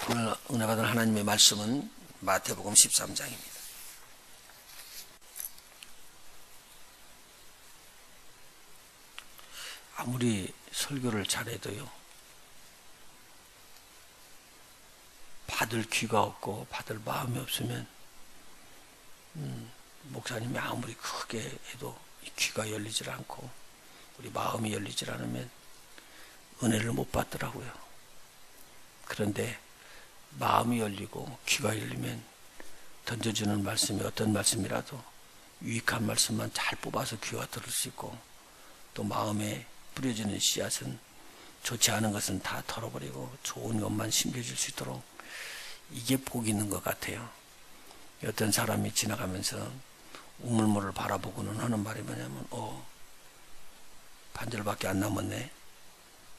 오늘 은혜 받은 하나님의 말씀은 마태복음 13장입니다. 아무리 설교를 잘해도요, 받을 귀가 없고 받을 마음이 없으면 목사님이 아무리 크게 해도 귀가 열리질 않고 우리 마음이 열리질 않으면 은혜를 못 받더라고요. 그런데 마음이 열리고 귀가 열리면 던져주는 말씀이 어떤 말씀이라도 유익한 말씀만 잘 뽑아서 귀와 들을 수 있고, 또 마음에 뿌려지는 씨앗은 좋지 않은 것은 다 털어버리고 좋은 것만 심겨질 수 있도록, 이게 복이 있는 것 같아요. 어떤 사람이 지나가면서 우물물을 바라보고는 하는 말이 뭐냐면 반절밖에 안 남았네.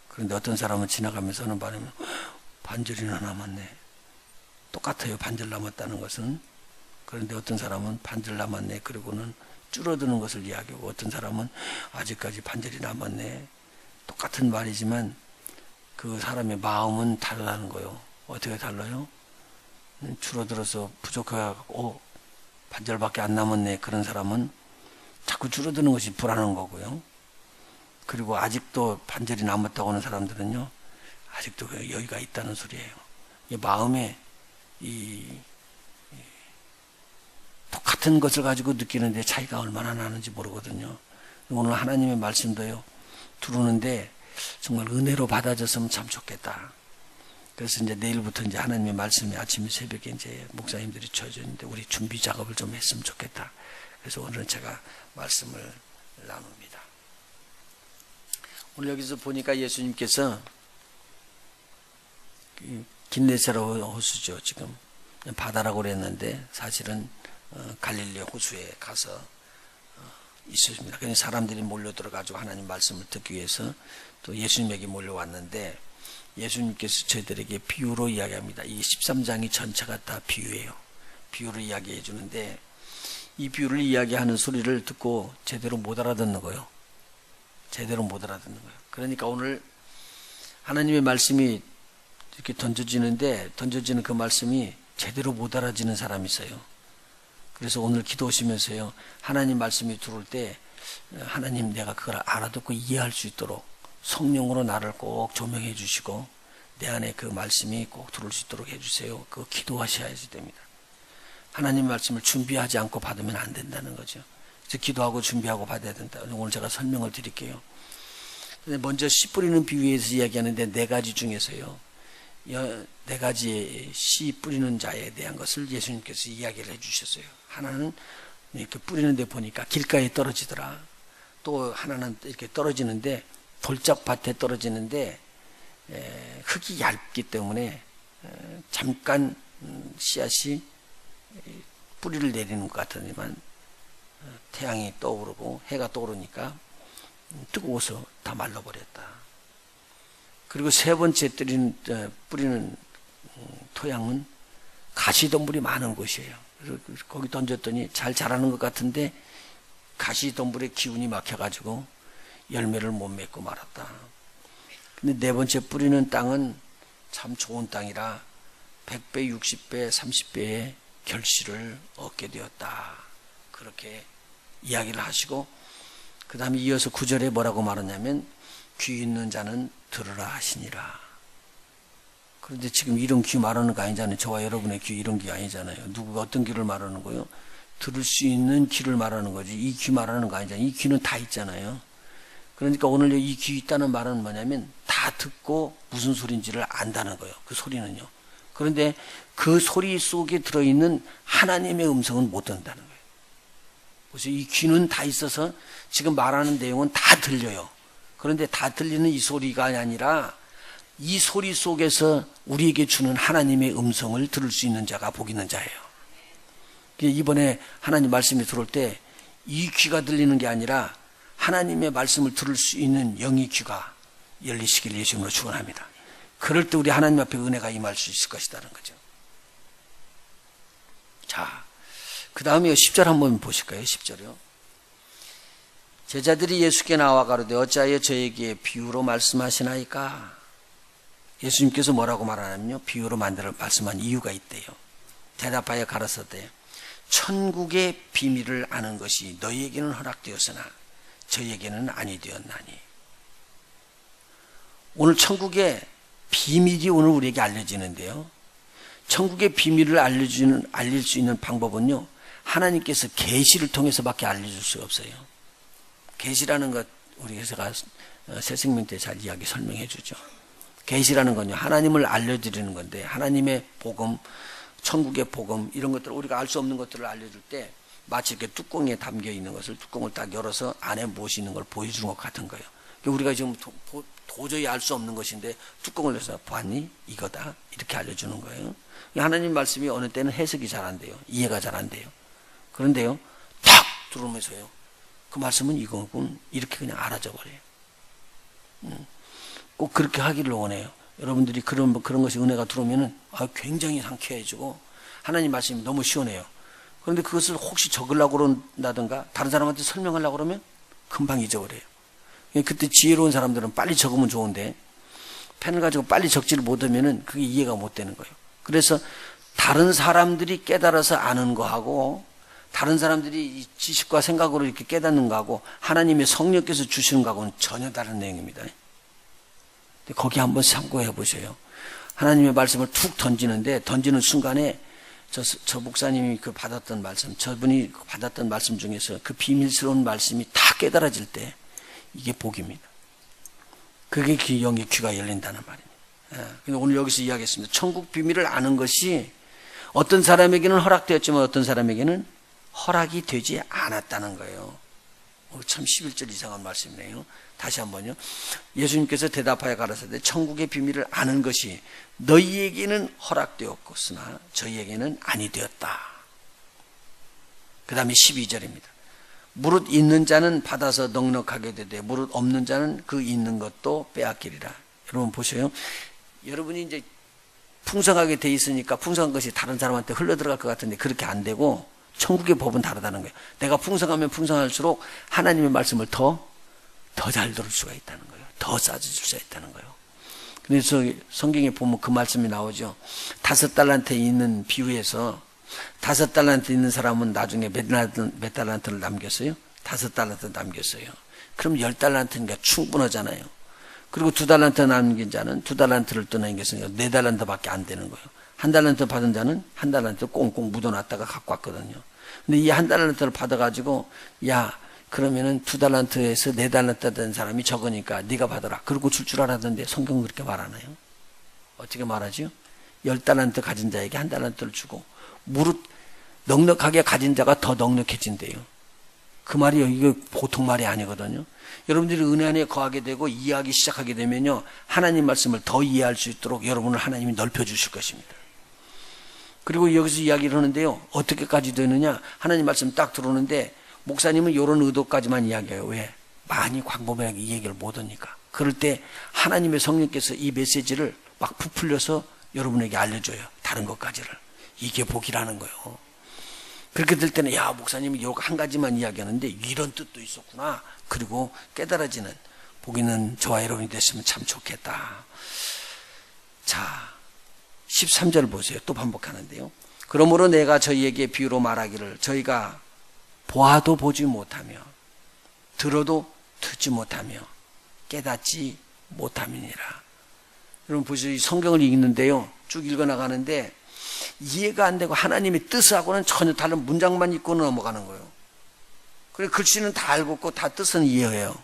그런데 어떤 사람은 지나가면서 하는 말이면 반절이나 남았네. 똑같아요, 반절 남았다는 것은. 그런데 어떤 사람은 반절 남았네 그리고는 줄어드는 것을 이야기하고, 어떤 사람은 아직까지 반절이 남았네. 똑같은 말이지만 그 사람의 마음은 다르다는 거예요. 어떻게 달라요? 줄어들어서 부족해가지고 반절밖에 안 남았네 그런 사람은 자꾸 줄어드는 것이 불안한 거고요. 그리고 아직도 반절이 남았다고 하는 사람들은요, 아직도 여유가 있다는 소리예요. 이 마음에 똑같은 것을 가지고 느끼는데 차이가 얼마나 나는지 모르거든요. 오늘 하나님의 말씀도요, 들어오는데 정말 은혜로 받아줬으면 참 좋겠다. 그래서 이제 내일부터 이제 하나님의 말씀이 아침 새벽에 이제 목사님들이 쳐주는데 우리 준비 작업을 좀 했으면 좋겠다. 그래서 오늘은 제가 말씀을 나눕니다. 오늘 여기서 보니까 예수님께서 긴네사렛 호수죠. 지금 바다라고 그랬는데 사실은 갈릴리 호수에 가서 있었습니다. 그래서 사람들이 몰려 들어가지고 하나님 말씀을 듣기 위해서 또 예수님에게 몰려왔는데, 예수님께서 저희들에게 비유로 이야기합니다. 이 13장이 전체가 다 비유예요. 비유를 이야기해 주는데, 이 비유를 이야기하는 소리를 듣고 제대로 못 알아듣는 거예요. 제대로 못 알아듣는 거예요. 그러니까 오늘 하나님의 말씀이 이렇게 던져지는 그 말씀이 제대로 못 알아지는 사람이 있어요. 그래서 오늘 기도하시면서요, 하나님 말씀이 들어올 때 하나님, 내가 그걸 알아듣고 이해할 수 있도록 성령으로 나를 꼭 조명해 주시고 내 안에 그 말씀이 꼭 들어올 수 있도록 해주세요. 그거 기도하셔야지 됩니다. 하나님 말씀을 준비하지 않고 받으면 안 된다는 거죠. 그래서 기도하고 준비하고 받아야 된다. 오늘 제가 설명을 드릴게요. 먼저 씨 뿌리는 비유에서 이야기하는데 네 가지 중에서요, 네 가지의 씨 뿌리는 자에 대한 것을 예수님께서 이야기를 해주셨어요. 하나는 이렇게 뿌리는데 보니까 길가에 떨어지더라. 또 하나는 이렇게 떨어지는데 돌짝밭에 떨어지는데 흙이 얇기 때문에 잠깐 씨앗이 뿌리를 내리는 것 같더니만 태양이 떠오르고 해가 떠오르니까 뜨거워서 다 말라버렸다. 그리고 세 번째 뿌리는 토양은 가시덤불이 많은 곳이에요. 그래서 거기 던졌더니 잘 자라는 것 같은데 가시덤불의 기운이 막혀가지고 열매를 못 맺고 말았다. 근데 네 번째 뿌리는 땅은 참 좋은 땅이라 100배, 60배, 30배의 결실을 얻게 되었다. 그렇게 이야기를 하시고, 그 다음에 이어서 9절에 뭐라고 말하냐면 귀 있는 자는 들으라 하시니라. 그런데 지금 이런 귀 말하는 거 아니잖아요. 저와 여러분의 귀 이런 귀 아니잖아요. 누구가 어떤 귀를 말하는 거예요? 들을 수 있는 귀를 말하는 거지, 이 귀 말하는 거 아니잖아요. 이 귀는 다 있잖아요. 그러니까 오늘 이 귀 있다는 말은 뭐냐면 다 듣고 무슨 소리인지를 안다는 거예요. 그 소리는요. 그런데 그 소리 속에 들어있는 하나님의 음성은 못 듣는다는 거예요. 그래서 이 귀는 다 있어서 지금 말하는 내용은 다 들려요. 그런데 다 들리는 이 소리가 아니라 이 소리 속에서 우리에게 주는 하나님의 음성을 들을 수 있는 자가 복 있는 자예요. 이번에 하나님 말씀이 들어올 때 이 귀가 들리는 게 아니라 하나님의 말씀을 들을 수 있는 영의 귀가 열리시길 예수님으로 축원합니다. 그럴 때 우리 하나님 앞에 은혜가 임할 수 있을 것이라는 거죠. 자, 그 다음에 10절 한번 보실까요? 10절이요. 제자들이 예수께 나와 가로되 어찌하여 저에게 비유로 말씀하시나이까? 예수님께서 뭐라고 말하냐면요. 비유로 말씀한 이유가 있대요. 대답하여 가라사대 천국의 비밀을 아는 것이 너희에게는 허락되었으나 저희에게는 아니 되었나니. 오늘 천국의 비밀이 오늘 우리에게 알려지는데요. 천국의 비밀을 알릴 수 있는 방법은요. 하나님께서 계시를 통해서밖에 알려줄 수가 없어요. 계시라는 것 우리 회사가 새생명 때 잘 이야기 설명해 주죠. 계시라는 건요. 하나님을 알려드리는 건데 하나님의 복음, 천국의 복음 이런 것들을 우리가 알 수 없는 것들을 알려줄 때 마치 이렇게 뚜껑에 담겨 있는 것을 뚜껑을 딱 열어서 안에 무엇이 있는 걸 보여주는 것 같은 거예요. 우리가 지금 도저히 알 수 없는 것인데 뚜껑을 열어서 봤니? 이거다. 이렇게 알려주는 거예요. 하나님 말씀이 어느 때는 해석이 잘 안 돼요. 이해가 잘 안 돼요. 그런데요. 탁 들어오면서요. 그 말씀은 이거군. 이렇게 그냥 알아져 버려요. 꼭 그렇게 하기를 원해요. 여러분들이 그런 것이 은혜가 들어오면은 굉장히 상쾌해지고 하나님 말씀이 너무 시원해요. 그런데 그것을 혹시 적으려고 그런다든가 다른 사람한테 설명하려고 그러면 금방 잊어버려요. 그때 지혜로운 사람들은 빨리 적으면 좋은데 펜을 가지고 빨리 적지를 못하면은 그게 이해가 못 되는 거예요. 그래서 다른 사람들이 깨달아서 아는 거하고 다른 사람들이 지식과 생각으로 이렇게 깨닫는 거하고 하나님의 성령께서 주시는 거하고는 전혀 다른 내용입니다. 거기 한번 참고해 보세요. 하나님의 말씀을 툭 던지는 순간에 저 목사님이 그 받았던 말씀, 저분이 받았던 말씀 중에서 그 비밀스러운 말씀이 다 깨달아질 때 이게 복입니다. 그게 영의 귀가 열린다는 말입니다. 근데 오늘 여기서 이야기했습니다. 천국 비밀을 아는 것이 어떤 사람에게는 허락되었지만 어떤 사람에게는 허락이 되지 않았다는 거예요. 참 11절 이상한 말씀이네요. 다시 한번요. 예수님께서 대답하여 가라사대 천국의 비밀을 아는 것이 너희에게는 허락되었으나 저희에게는 아니 되었다. 그 다음에 12절입니다. 무릇 있는 자는 받아서 넉넉하게 되되 무릇 없는 자는 그 있는 것도 빼앗기리라. 여러분 보세요. 여러분이 이제 풍성하게 돼 있으니까 풍성한 것이 다른 사람한테 흘러들어갈 것 같은데 그렇게 안 되고 천국의 법은 다르다는 거예요. 내가 풍성하면 풍성할수록 하나님의 말씀을 더 잘 들을 수가 있다는 거예요. 더 쌓아줄 수가 있다는 거예요. 그래서 성경에 보면 그 말씀이 나오죠. 5달란트에 있는 비유에서 5달란트 있는 사람은 나중에 몇 달란트를 남겼어요? 5달란트 남겼어요. 그럼 10달란트니까 충분하잖아요. 그리고 2달란트 남긴 자는 2달란트를 떠넘겼으니까 4달란트밖에 안 되는 거예요. 1달란트 받은 자는 1달란트 꽁꽁 묻어놨다가 갖고 왔거든요. 근데 이 1달란트를 받아가지고 그러면은 2달란트에서 4달란트 된 사람이 적으니까 네가 받아라. 그러고 줄 알았는데 성경은 그렇게 말하나요? 어떻게 말하죠? 10달란트 가진 자에게 1달란트를 주고 무릇 넉넉하게 가진 자가 더 넉넉해진대요. 그 말이요. 이거 보통 말이 아니거든요. 여러분들이 은혜 안에 거하게 되고 이해하기 시작하게 되면요. 하나님 말씀을 더 이해할 수 있도록 여러분을 하나님이 넓혀주실 것입니다. 그리고 여기서 이야기를 하는데요. 어떻게까지 되느냐. 하나님 말씀 딱 들어오는데 목사님은 이런 의도까지만 이야기해요. 왜? 많이 광범위하게 이 얘기를 못 하니까. 그럴 때 하나님의 성령께서 이 메시지를 막 부풀려서 여러분에게 알려줘요. 다른 것까지를. 이게 복이라는 거예요. 그렇게 될 때는 목사님이 요 한 가지만 이야기하는데 이런 뜻도 있었구나. 그리고 깨달아지는 복 있는 저와 여러분이 됐으면 참 좋겠다. 자, 13절 보세요. 또 반복하는데요. 그러므로 내가 저희에게 비유로 말하기를 저희가 보아도 보지 못하며 들어도 듣지 못하며 깨닫지 못함이니라. 여러분 보세요. 이 성경을 읽는데요. 쭉 읽어나가는데 이해가 안 되고 하나님의 뜻하고는 전혀 다른 문장만 읽고 넘어가는 거예요. 그래 글씨는 다 알고 있고 다 뜻은 이해해요.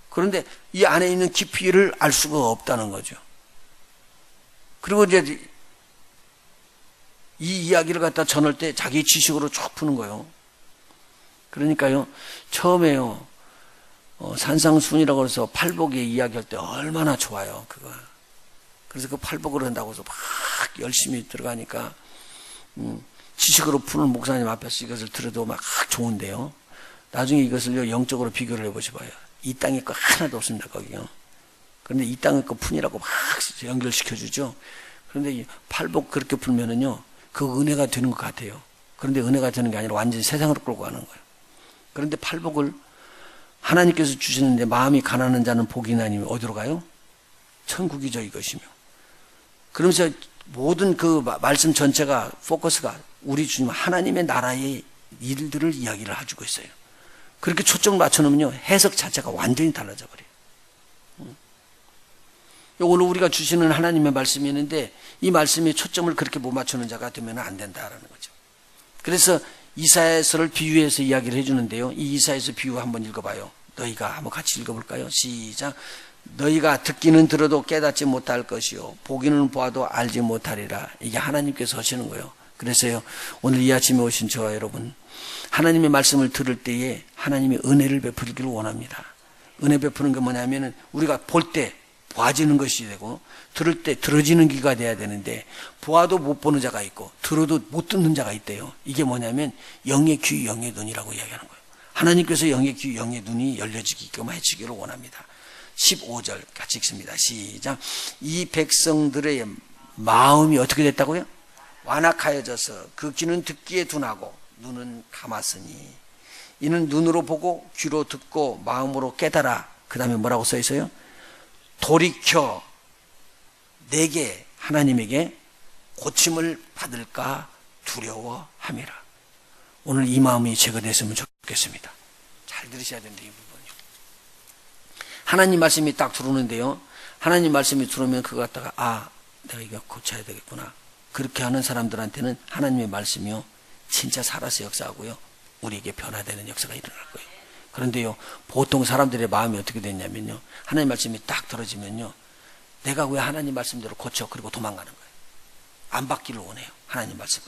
그런데 이 안에 있는 깊이를 알 수가 없다는 거죠. 그리고 이제 이 이야기를 갖다 전할 때 자기 지식으로 쭉 푸는 거예요. 그러니까요, 처음에요, 산상순이라고 해서 팔복의 이야기할 때 얼마나 좋아요, 그거. 그래서 그 팔복을 한다고 해서 막 열심히 들어가니까, 지식으로 푸는 목사님 앞에서 이것을 들어도 막 좋은데요. 나중에 이것을요, 영적으로 비교를 해보셔봐요. 이 땅에 거 하나도 없습니다, 거기요. 그런데 이 땅에 거 푼이라고 막 연결시켜주죠. 그런데 이 팔복 그렇게 풀면은요, 그 은혜가 되는 것 같아요. 그런데 은혜가 되는 게 아니라 완전히 세상으로 끌고 가는 거예요. 그런데 팔복을 하나님께서 주시는데 마음이 가난한 자는 복이 나니 어디로 가요? 천국이 저희 것이며. 그러면서 모든 그 말씀 전체가 포커스가 우리 주님 하나님의 나라의 일들을 이야기를 해주고 있어요. 그렇게 초점을 맞춰놓으면요 해석 자체가 완전히 달라져 버려요. 오늘 우리가 주시는 하나님의 말씀이 있는데 이 말씀에 초점을 그렇게 못 맞추는 자가 되면 안 된다라는 거죠. 그래서 이사야서를 비유해서 이야기를 해주는데요. 이 이사야서 비유 한번 읽어봐요. 너희가 한번 같이 읽어볼까요? 시작. 너희가 듣기는 들어도 깨닫지 못할 것이요 보기는 보아도 알지 못하리라. 이게 하나님께서 하시는 거예요. 그래서요 오늘 이 아침에 오신 저와 여러분 하나님의 말씀을 들을 때에 하나님의 은혜를 베풀기를 원합니다. 은혜 베푸는 게 뭐냐면은 우리가 볼 때 보아지는 것이 되고 들을 때 들어지는 귀가 돼야 되는데 보아도 못 보는 자가 있고 들어도 못 듣는 자가 있대요. 이게 뭐냐면 영의 귀 영의 눈이라고 이야기하는 거예요. 하나님께서 영의 귀 영의 눈이 열려지게끔 해주기를 원합니다. 15절 같이 읽습니다. 시작. 이 백성들의 마음이 어떻게 됐다고요? 완악하여져서 그 귀는 듣기에 둔하고 눈은 감았으니 이는 눈으로 보고 귀로 듣고 마음으로 깨달아. 그 다음에 뭐라고 써 있어요? 돌이켜 내게 하나님에게 고침을 받을까 두려워함이라. 오늘 이 마음이 제거됐으면 좋겠습니다. 잘 들으셔야 되는데 이 부분이요. 하나님 말씀이 딱 들어오는데요. 하나님 말씀이 들어오면 그거 갖다가 내가 이거 고쳐야 되겠구나. 그렇게 하는 사람들한테는 하나님의 말씀이요 진짜 살아서 역사하고요 우리에게 변화되는 역사가 일어날 거예요. 그런데요 보통 사람들의 마음이 어떻게 됐냐면요 하나님 말씀이 딱 들어지면요 내가 왜 하나님 말씀대로 고쳐 그리고 도망가는 거예요. 안 받기를 원해요 하나님 말씀을.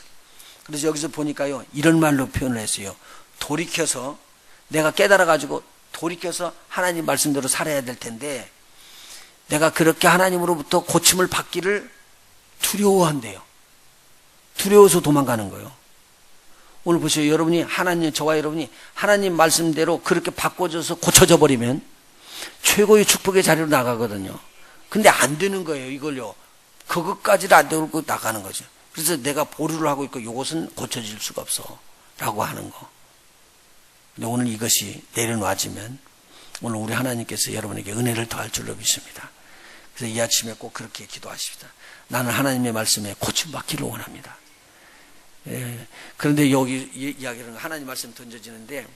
그래서 여기서 보니까요 이런 말로 표현을 했어요. 돌이켜서 내가 깨달아 가지고 돌이켜서 하나님 말씀대로 살아야 될 텐데 내가 그렇게 하나님으로부터 고침을 받기를 두려워한대요. 두려워서 도망가는 거예요. 오늘 보세요. 여러분이 하나님, 저와 여러분이 하나님 말씀대로 그렇게 바꿔줘서 고쳐져 버리면 최고의 축복의 자리로 나가거든요. 근데 안 되는 거예요. 이걸요. 그것까지도 안 되고 나가는 거죠. 그래서 내가 보류를 하고 있고 이것은 고쳐질 수가 없어. 라고 하는 거. 근데 오늘 이것이 내려놓아지면 오늘 우리 하나님께서 여러분에게 은혜를 더할 줄로 믿습니다. 그래서 이 아침에 꼭 그렇게 기도하십시다. 나는 하나님의 말씀에 고침받기를 원합니다. 그런데 여기 이야기는 하나님 말씀 던져지는데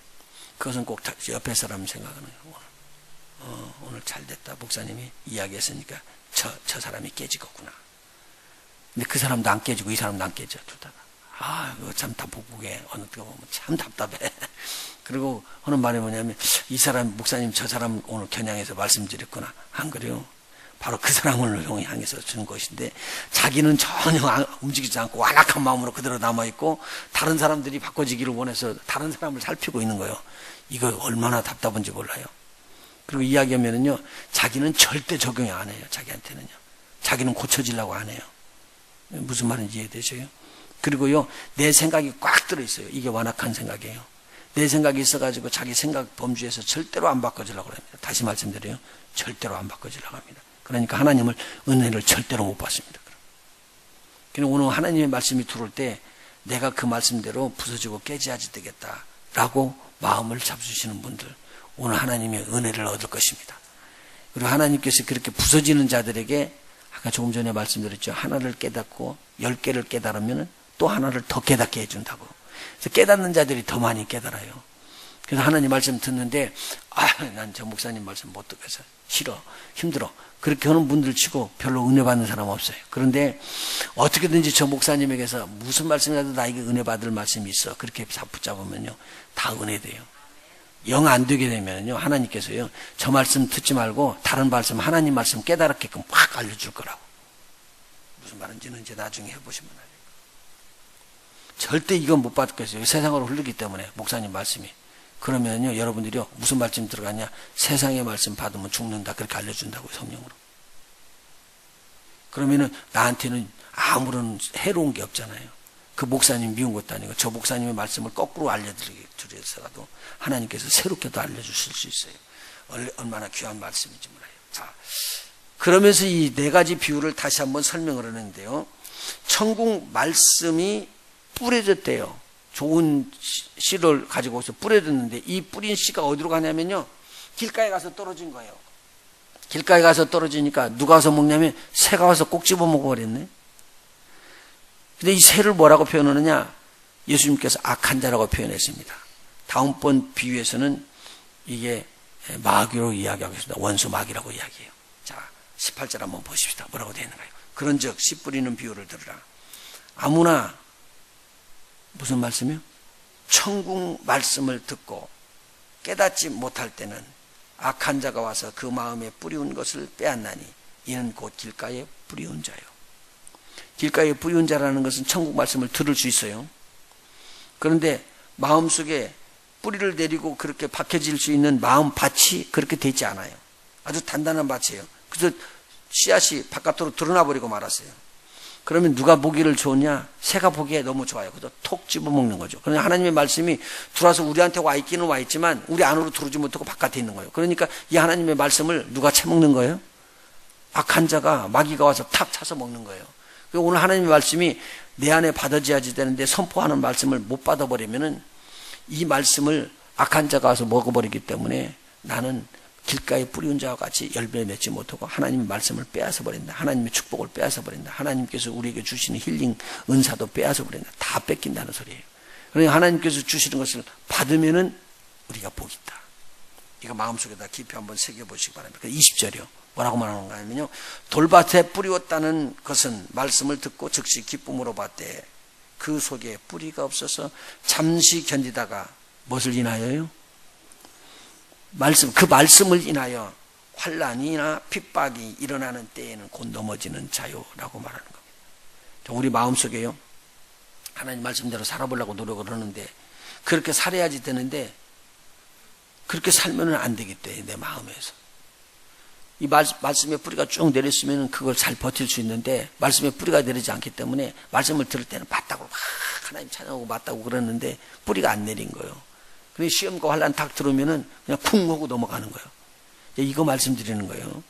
그것은 꼭 옆에 사람 생각하는 거예요. 오늘 잘 됐다. 목사님이 이야기했으니까 저 사람이 깨지겠구나. 근데 그 사람도 안 깨지고 이 사람도 안 깨져. 둘 다. 이거 참 답답하게 어느 때 보면 참 답답해. 그리고 하는 말이 뭐냐면 이 사람 목사님 저 사람 오늘 겨냥해서 말씀드렸구나. 안 그래요? 바로 그 사람을 향해서 주는 것인데 자기는 전혀 움직이지 않고 완악한 마음으로 그대로 남아있고 다른 사람들이 바꿔지기를 원해서 다른 사람을 살피고 있는 거예요. 이거 얼마나 답답한지 몰라요. 그리고 이야기하면은요 자기는 절대 적용이 안 해요. 자기한테는요. 자기는 고쳐지려고 안 해요. 무슨 말인지 이해되세요? 그리고요 내 생각이 꽉 들어있어요. 이게 완악한 생각이에요. 내 생각이 있어가지고 자기 생각 범주에서 절대로 안 바꿔지려고 합니다. 다시 말씀드려요. 절대로 안 바꿔지려고 합니다. 그러니까 하나님을 은혜를 절대로 못 받습니다. 그럼 오늘 하나님의 말씀이 들어올 때 내가 그 말씀대로 부서지고 깨지야지 되겠다라고 마음을 잡수시는 분들 오늘 하나님의 은혜를 얻을 것입니다. 그리고 하나님께서 그렇게 부서지는 자들에게 아까 조금 전에 말씀드렸죠. 하나를 깨닫고 10개를 깨달으면 또 하나를 더 깨닫게 해준다고. 그래서 깨닫는 자들이 더 많이 깨달아요. 그래서 하나님 말씀 듣는데 난 저 목사님 말씀 못 듣겠어. 싫어. 힘들어. 그렇게 하는 분들 치고 별로 은혜 받는 사람 없어요. 그런데 어떻게든지 저 목사님에게서 무슨 말씀이라도 나에게 은혜 받을 말씀이 있어. 그렇게 붙잡으면요. 다 은혜 돼요. 영 안 되게 되면요. 하나님께서요. 저 말씀 듣지 말고 다른 말씀, 하나님 말씀 깨달았게끔 확 알려줄 거라고. 무슨 말인지는 이제 나중에 해보시면 알아요. 절대 이건 못 받겠어요. 세상으로 흐르기 때문에 목사님 말씀이. 그러면요 여러분들이요 무슨 말씀 들어가냐 세상의 말씀 받으면 죽는다 그렇게 알려준다고요 성령으로. 그러면은 나한테는 아무런 해로운 게 없잖아요. 그 목사님 미운 것도 아니고 저 목사님의 말씀을 거꾸로 알려드리더라도 하나님께서 새롭게도 알려주실 수 있어요. 얼마나 귀한 말씀인지 몰라요. 자, 그러면서 이 네 가지 비유를 다시 한번 설명을 하는데요. 천국 말씀이 뿌려졌대요. 좋은 씨를 가지고 오서 뿌려졌는데 이 뿌린 씨가 어디로 가냐면요 길가에 가서 떨어진 거예요. 길가에 가서 떨어지니까 누가 와서 먹냐면 새가 와서 꼭 집어 먹어버렸네. 근데 이 새를 뭐라고 표현하느냐? 예수님께서 악한 자라고 표현했습니다. 다음번 비유에서는 이게 마귀로 이야기하고 있습니다. 원수 마귀라고 이야기해요. 자, 18절 한번 보십시다. 뭐라고 되어 있는가요? 그런즉 씨 뿌리는 비유를 들으라. 아무나 무슨 말씀이요? 천국 말씀을 듣고 깨닫지 못할 때는 악한 자가 와서 그 마음에 뿌리운 것을 빼앗나니 이는 곧 길가에 뿌리운 자요. 길가에 뿌리운 자라는 것은 천국 말씀을 들을 수 있어요. 그런데 마음속에 뿌리를 내리고 그렇게 박혀질 수 있는 마음밭이 그렇게 되지 않아요. 아주 단단한 밭이에요. 그래서 씨앗이 바깥으로 드러나 버리고 말았어요. 그러면 누가 보기를 좋으냐? 새가 보기에 너무 좋아요. 그래서 톡 집어먹는 거죠. 그러니까 하나님의 말씀이 들어와서 우리한테 와 있기는 와 있지만 우리 안으로 들어오지 못하고 바깥에 있는 거예요. 그러니까 이 하나님의 말씀을 누가 채먹는 거예요? 악한 자가, 마귀가 와서 탁 차서 먹는 거예요. 오늘 하나님의 말씀이 내 안에 받아져야지 되는데 선포하는 말씀을 못 받아버리면은 이 말씀을 악한 자가 와서 먹어버리기 때문에 나는 길가에 뿌리운 자와 같이 열매 맺지 못하고 하나님의 말씀을 빼앗아 버린다. 하나님의 축복을 빼앗아 버린다. 하나님께서 우리에게 주시는 힐링 은사도 빼앗아 버린다. 다 뺏긴다는 소리예요. 그러니까 하나님께서 주시는 것을 받으면은 우리가 복이 있다. 이거 마음속에다 깊이 한번 새겨보시기 바랍니다. 20절이요. 뭐라고 말하는가 하면요. 돌밭에 뿌리웠다는 것은 말씀을 듣고 즉시 기쁨으로 받되 그 속에 뿌리가 없어서 잠시 견디다가 무엇을 인하여요? 그 말씀을 인하여 환난이나 핍박이 일어나는 때에는 곧 넘어지는 자요라고 말하는 겁니다. 우리 마음속에요. 하나님 말씀대로 살아보려고 노력을 하는데 그렇게 살아야지 되는데 그렇게 살면은 안 되겠대. 내 마음에서. 이 말씀의 뿌리가 쭉 내렸으면 그걸 잘 버틸 수 있는데 말씀의 뿌리가 내리지 않기 때문에 말씀을 들을 때는 맞다고 막 하나님 찬양하고 맞다고 그러는데 뿌리가 안 내린 거예요. 그래서 시험과 환난 탁 들어오면은 그냥 쿵 하고 넘어가는 거예요. 이거 말씀드리는 거예요.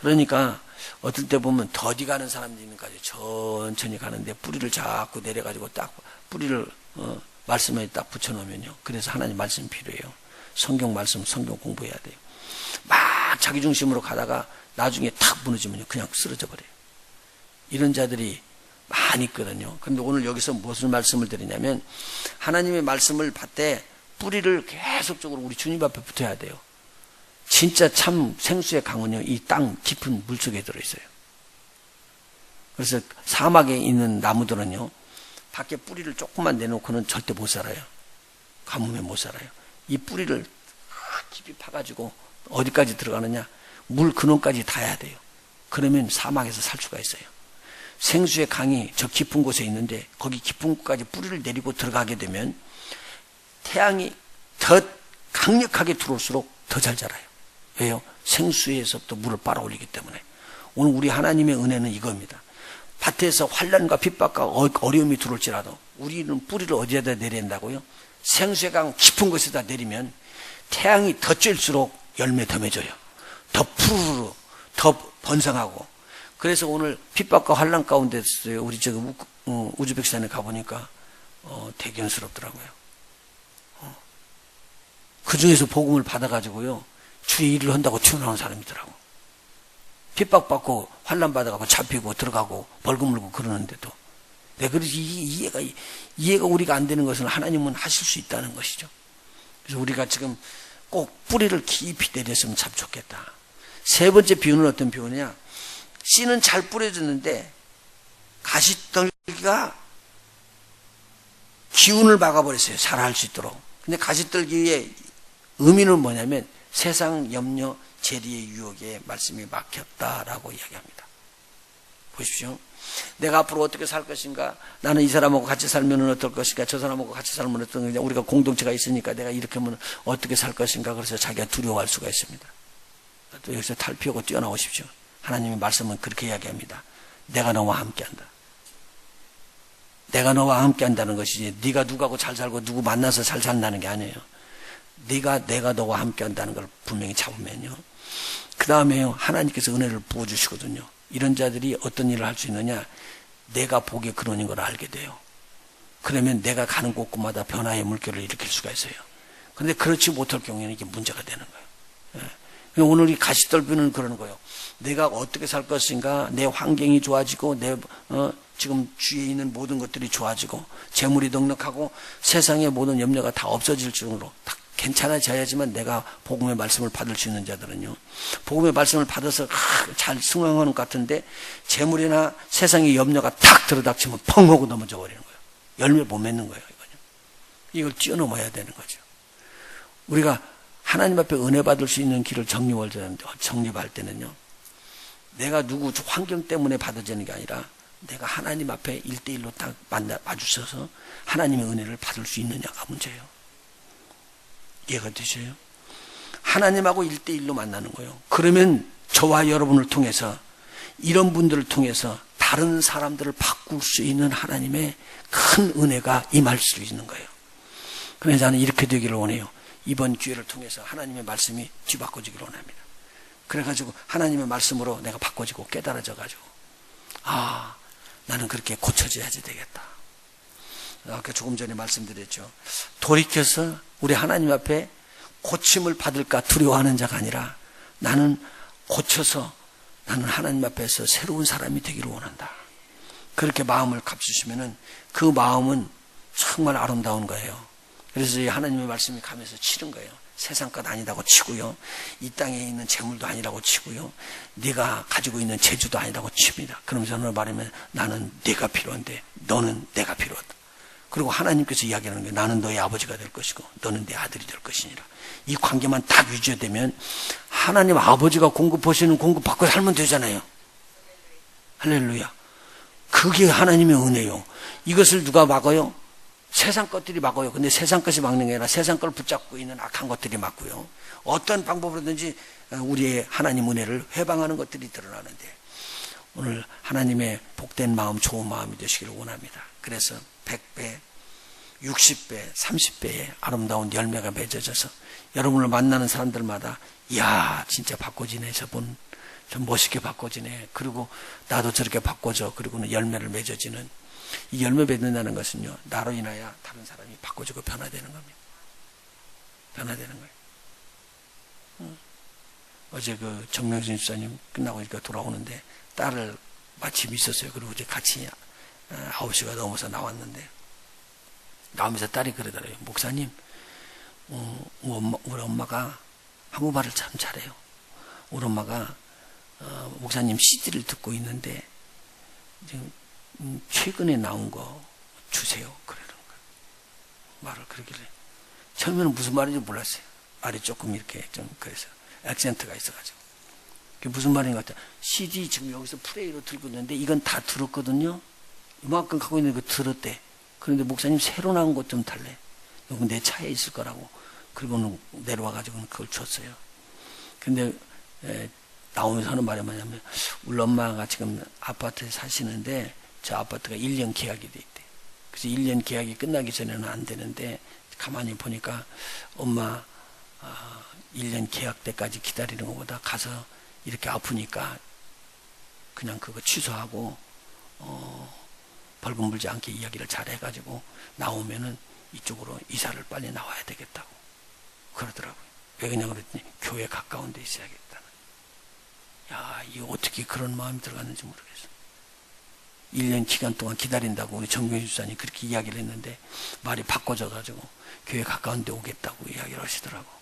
그러니까 어떨 때 보면 더디 가는 사람들까지 천천히 가는데 뿌리를 자꾸 내려가지고 딱 뿌리를 말씀에 딱 붙여놓으면요. 그래서 하나님 말씀이 필요해요. 성경 말씀, 성경 공부해야 돼요. 막 자기 중심으로 가다가 나중에 탁 무너지면요. 그냥 쓰러져 버려요. 이런 자들이 많이 있거든요. 그런데 오늘 여기서 무슨 말씀을 드리냐면 하나님의 말씀을 받되 뿌리를 계속적으로 우리 주님 앞에 붙어야 돼요. 진짜 참 생수의 강은요. 이 땅 깊은 물속에 들어있어요. 그래서 사막에 있는 나무들은요. 밖에 뿌리를 조금만 내놓고는 절대 못 살아요. 가뭄에 못 살아요. 이 뿌리를 깊이 파가지고 어디까지 들어가느냐? 물 근원까지 닿아야 돼요. 그러면 사막에서 살 수가 있어요. 생수의 강이 저 깊은 곳에 있는데 거기 깊은 곳까지 뿌리를 내리고 들어가게 되면 태양이 더 강력하게 들어올수록 더 잘 자라요. 왜요? 생수에서부터 물을 빨아올리기 때문에. 오늘 우리 하나님의 은혜는 이겁니다. 밭에서 환난과 핍박과 어려움이 들어올지라도 우리는 뿌리를 어디에다 내려야 한다고요? 생수의 강 깊은 곳에다 내리면 태양이 더 쬐일수록 열매 더 맺어요. 더 푸르르, 더 번성하고. 그래서 오늘 핍박과 환난 가운데 있어요. 우리 지금 우즈베키스탄에 가보니까 대견스럽더라고요. 그 중에서 복음을 받아가지고요. 주의 일을 한다고 튀어나온 사람이더라고. 핍박받고 환난 받아가고 잡히고 들어가고 벌금 물고 그러는데도. 네, 그래서 이해가 우리가 안 되는 것은 하나님은 하실 수 있다는 것이죠. 그래서 우리가 지금 꼭 뿌리를 깊이 내렸으면 참 좋겠다. 세 번째 비유는 어떤 비유냐? 씨는 잘 뿌려졌는데 가시떨기가 기운을 막아버렸어요. 자랄 수 있도록. 근데 가시떨기의 의미는 뭐냐면 세상 염려, 재리의 유혹에 말씀이 막혔다라고 이야기합니다. 보십시오. 내가 앞으로 어떻게 살 것인가? 나는 이 사람하고 같이 살면 어떨 것인가? 저 사람하고 같이 살면 어떨 것인가? 우리가 공동체가 있으니까 내가 이렇게 하면 어떻게 살 것인가? 그래서 자기가 두려워할 수가 있습니다. 또 여기서 탈피하고 뛰어나오십시오. 하나님의 말씀은 그렇게 이야기합니다. 내가 너와 함께한다. 내가 너와 함께한다는 것이지 네가 누구하고 잘 살고 누구 만나서 잘 산다는 게 아니에요. 내가 너와 함께한다는 걸 분명히 잡으면요. 그 다음에요. 하나님께서 은혜를 부어주시거든요. 이런 자들이 어떤 일을 할 수 있느냐? 내가 복의 근원인 걸 알게 돼요. 그러면 내가 가는 곳곳마다 변화의 물결을 일으킬 수가 있어요. 그런데 그렇지 못할 경우에는 이게 문제가 되는 거예요. 오늘 이 가시떨비는 그러는 거예요. 내가 어떻게 살 것인가, 내 환경이 좋아지고, 지금 주위에 있는 모든 것들이 좋아지고, 재물이 넉넉하고, 세상의 모든 염려가 다 없어질 정도로 다 괜찮아져야지만 내가 복음의 말씀을 받을 수 있는 자들은요, 복음의 말씀을 받아서 잘 승화하는 것 같은데, 재물이나 세상의 염려가 탁 들어닥치면 펑 하고 넘어져 버리는 거예요. 열매 못 맺는 거예요, 이거는. 이걸 뛰어넘어야 되는 거죠. 우리가 하나님 앞에 은혜 받을 수 있는 길을 정립할 때는요, 내가 누구 환경 때문에 받아지는 게 아니라 내가 하나님 앞에 1대1로 딱 마주쳐서 하나님의 은혜를 받을 수 있느냐가 문제예요. 이해가 되셔요? 하나님하고 1대1로 만나는 거예요. 그러면 저와 여러분을 통해서, 이런 분들을 통해서 다른 사람들을 바꿀 수 있는 하나님의 큰 은혜가 임할 수 있는 거예요. 그래서 저는 이렇게 되기를 원해요. 이번 기회를 통해서 하나님의 말씀이 뒤바꿔지기를 원합니다. 그래가지고 하나님의 말씀으로 내가 바꿔지고 깨달아져가지고, 나는 그렇게 고쳐져야지 되겠다. 아까 조금 전에 말씀드렸죠. 돌이켜서 우리 하나님 앞에 고침을 받을까 두려워하는 자가 아니라, 나는 고쳐서 나는 하나님 앞에서 새로운 사람이 되기를 원한다. 그렇게 마음을 값주시면은 그 마음은 정말 아름다운 거예요. 그래서 이 하나님의 말씀이 가면서 치는 거예요. 세상 것 아니라고 치고요, 이 땅에 있는 재물도 아니라고 치고요, 네가 가지고 있는 재주도 아니라고 칩니다. 그러면서 오늘 말하면 나는 네가 필요한데 너는 내가 필요하다. 그리고 하나님께서 이야기하는 거예요. 나는 너의 아버지가 될 것이고 너는 내 아들이 될 것이니라. 이 관계만 딱 유지되면 하나님 아버지가 공급하시는 공급 받고 살면 되잖아요. 할렐루야. 그게 하나님의 은혜요. 이것을 누가 막아요? 세상 것들이 막아요. 근데 세상 것이 막는 게 아니라 세상 걸 붙잡고 있는 악한 것들이 막고요. 어떤 방법으로든지 우리의 하나님 은혜를 회방하는 것들이 드러나는데, 오늘 하나님의 복된 마음, 좋은 마음이 되시기를 원합니다. 그래서 100배, 60배, 30배의 아름다운 열매가 맺어져서 여러분을 만나는 사람들마다, 이야 진짜 바꿔지네, 저분 좀 멋있게 바꿔지네, 그리고 나도 저렇게 바꿔져, 그리고는 열매를 맺어지는, 이 열매 맺는다는 것은요, 나로 인하여 다른 사람이 바꿔지고 변화되는 겁니다. 변화되는 거예요. 어제 그 정명진 집사님 끝나고 이렇게 돌아오는데 딸을 마침 있었어요. 그리고 이제 같이 9시가 넘어서 나왔는데, 나오면서 딸이 그러더래요. 목사님, 우리 엄마가 한국말을 참 잘해요. 우리 엄마가 목사님 CD를 듣고 있는데 지금 최근에 나온 거 주세요. 그러는 거예요. 말을 그러길래 처음에는 무슨 말인지 몰랐어요. 말이 조금 이렇게 좀 그래서 액센트가 있어가지고, 그게 무슨 말인 것 같아요. CD 지금 여기서 플레이로 들고 있는데 이건 다 들었거든요. 이만큼 갖고 있는 거 들었대. 그런데 목사님 새로 나온 것 좀 달래. 여기 내 차에 있을 거라고. 그리고는 내려와가지고 그걸 줬어요. 근데 나오면서 하는 말이 뭐냐면, 우리 엄마가 지금 아파트에 사시는데 저 아파트가 1년 계약이 돼 있대. 그래서 1년 계약이 끝나기 전에는 안 되는데, 가만히 보니까 엄마 1년 계약 때까지 기다리는 것보다 가서 이렇게 아프니까 그냥 그거 취소하고 벌금 물지 않게 이야기를 잘 해가지고 나오면은 이쪽으로 이사를 빨리 나와야 되겠다고 그러더라고요. 왜 그냥 그랬더니 교회 가까운 데 있어야겠다는. 야, 이게 어떻게 그런 마음이 들어갔는지 모르겠어. 1년 기간 동안 기다린다고 우리 정경희 집사님 그렇게 이야기를 했는데 말이 바꿔져가지고 교회 가까운 데 오겠다고 이야기를 하시더라고.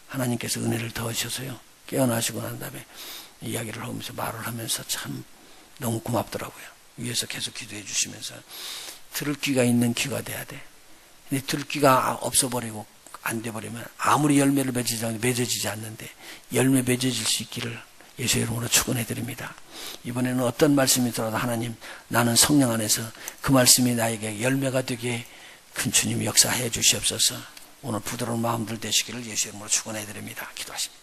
하나님께서 은혜를 더하셔서요, 깨어나시고 난 다음에 이야기를 하면서 말을 하면서 참 너무 고맙더라고요. 위에서 계속 기도해 주시면서 들을 귀가 있는 귀가 돼야 돼. 근데 들을 귀가 없어버리고 안 돼버리면 아무리 열매를 맺어지지 않는데 열매 맺어질 수 있기를 예수의 이름으로 축원해 드립니다. 이번에는 어떤 말씀이 들어도 하나님, 나는 성령 안에서 그 말씀이 나에게 열매가 되게 큰 주님이 역사해 주시옵소서. 오늘 부드러운 마음들 되시기를 예수의 이름으로 축원해 드립니다. 기도하십니다.